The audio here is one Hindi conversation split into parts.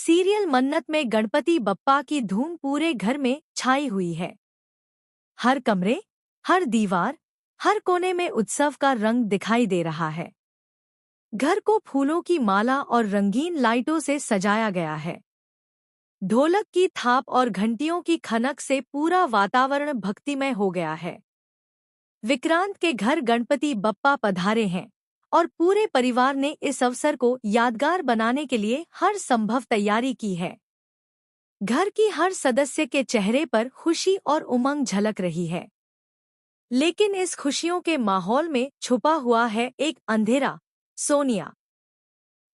सीरियल मन्नत में गणपति बप्पा की धूम पूरे घर में छाई हुई है। हर कमरे, हर दीवार, हर कोने में उत्सव का रंग दिखाई दे रहा है। घर को फूलों की माला और रंगीन लाइटों से सजाया गया है। ढोलक की थाप और घंटियों की खनक से पूरा वातावरण भक्तिमय हो गया है। विक्रांत के घर गणपति बप्पा पधारे हैं और पूरे परिवार ने इस अवसर को यादगार बनाने के लिए हर संभव तैयारी की है। घर की हर सदस्य के चेहरे पर खुशी और उमंग झलक रही है। लेकिन इस खुशियों के माहौल में छुपा हुआ है एक अंधेरा। सोनिया,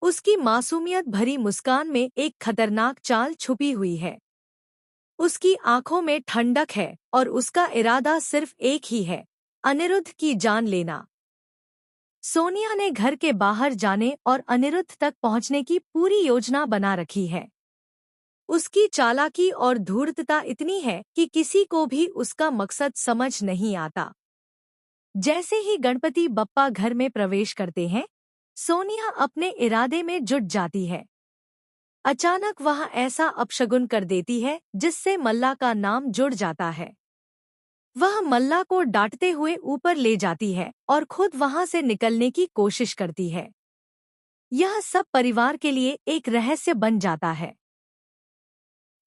उसकी मासूमियत भरी मुस्कान में एक खतरनाक चाल छुपी हुई है। उसकी आंखों में ठंडक है और उसका इरादा सिर्फ एक ही है, अनिरुद्ध की जान लेना। सोनिया ने घर के बाहर जाने और अनिरुद्ध तक पहुंचने की पूरी योजना बना रखी है। उसकी चालाकी और धूर्तता इतनी है कि किसी को भी उसका मकसद समझ नहीं आता। जैसे ही गणपति बप्पा घर में प्रवेश करते हैं, सोनिया अपने इरादे में जुट जाती है। अचानक वह ऐसा अपशगुन कर देती है जिससे मल्ला का नाम जुड़ जाता है। वह मल्ला को डांटते हुए ऊपर ले जाती है और खुद वहां से निकलने की कोशिश करती है। यह सब परिवार के लिए एक रहस्य बन जाता है।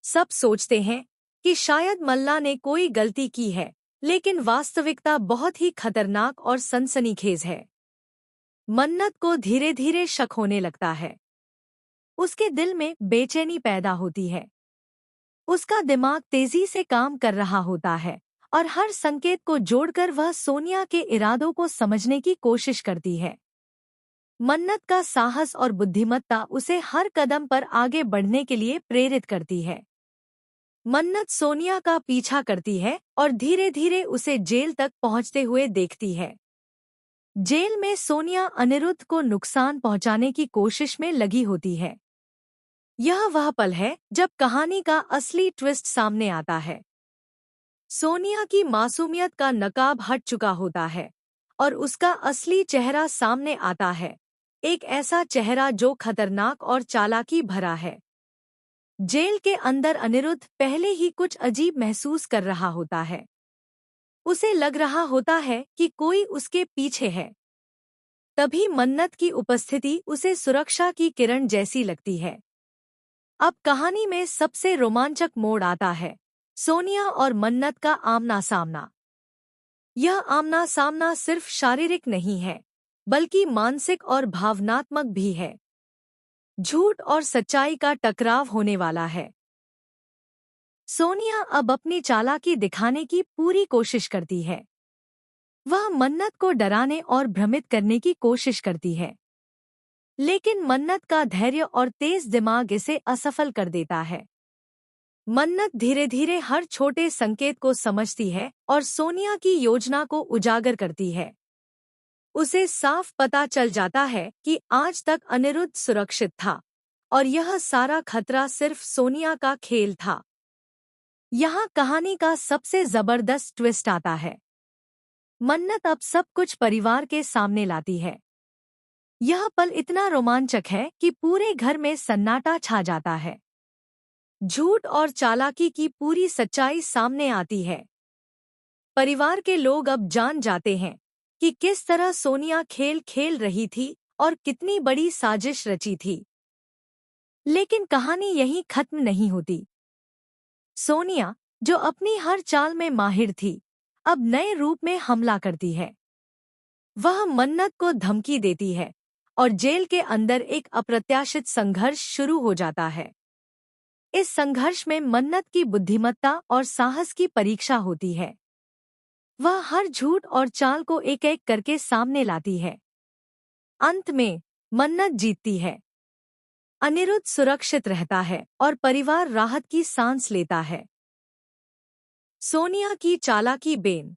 सब सोचते हैं कि शायद मल्ला ने कोई गलती की है, लेकिन वास्तविकता बहुत ही खतरनाक और सनसनीखेज है। मन्नत को धीरे धीरे शक होने लगता है। उसके दिल में बेचैनी पैदा होती है। उसका दिमाग तेजी से काम कर रहा होता है और हर संकेत को जोड़कर वह सोनिया के इरादों को समझने की कोशिश करती है। मन्नत का साहस और बुद्धिमत्ता उसे हर कदम पर आगे बढ़ने के लिए प्रेरित करती है। मन्नत सोनिया का पीछा करती है और धीरे धीरे उसे जेल तक पहुंचते हुए देखती है। जेल में सोनिया अनिरुद्ध को नुकसान पहुंचाने की कोशिश में लगी होती है। यह वह पल है जब कहानी का असली ट्विस्ट सामने आता है। सोनिया की मासूमियत का नकाब हट चुका होता है और उसका असली चेहरा सामने आता है, एक ऐसा चेहरा जो खतरनाक और चालाकी भरा है। जेल के अंदर अनिरुद्ध पहले ही कुछ अजीब महसूस कर रहा होता है। उसे लग रहा होता है कि कोई उसके पीछे है। तभी मन्नत की उपस्थिति उसे सुरक्षा की किरण जैसी लगती है। अब कहानी में सबसे रोमांचक मोड़ आता है, सोनिया और मन्नत का आमना सामना। यह आमना सामना सिर्फ शारीरिक नहीं है, बल्कि मानसिक और भावनात्मक भी है। झूठ और सच्चाई का टकराव होने वाला है। सोनिया अब अपनी चालाकी दिखाने की पूरी कोशिश करती है। वह मन्नत को डराने और भ्रमित करने की कोशिश करती है, लेकिन मन्नत का धैर्य और तेज दिमाग इसे असफल कर देता है। मन्नत धीरे धीरे हर छोटे संकेत को समझती है और सोनिया की योजना को उजागर करती है। उसे साफ पता चल जाता है कि आज तक अनिरुद्ध सुरक्षित था और यह सारा खतरा सिर्फ सोनिया का खेल था। यहाँ कहानी का सबसे जबरदस्त ट्विस्ट आता है। मन्नत अब सब कुछ परिवार के सामने लाती है। यह पल इतना रोमांचक है कि पूरे घर में सन्नाटा छा जाता है। झूठ और चालाकी की पूरी सच्चाई सामने आती है। परिवार के लोग अब जान जाते हैं कि किस तरह सोनिया खेल खेल रही थी और कितनी बड़ी साजिश रची थी। लेकिन कहानी यहीं खत्म नहीं होती। सोनिया, जो अपनी हर चाल में माहिर थी, अब नए रूप में हमला करती है। वह मन्नत को धमकी देती है और जेल के अंदर एक अप्रत्याशित संघर्ष शुरू हो जाता है। इस संघर्ष में मन्नत की बुद्धिमत्ता और साहस की परीक्षा होती है। वह हर झूठ और चाल को एक एक करके सामने लाती है। अंत में मन्नत जीतती है। अनिरुद्ध सुरक्षित रहता है और परिवार राहत की सांस लेता है। सोनिया की चालाकी बेन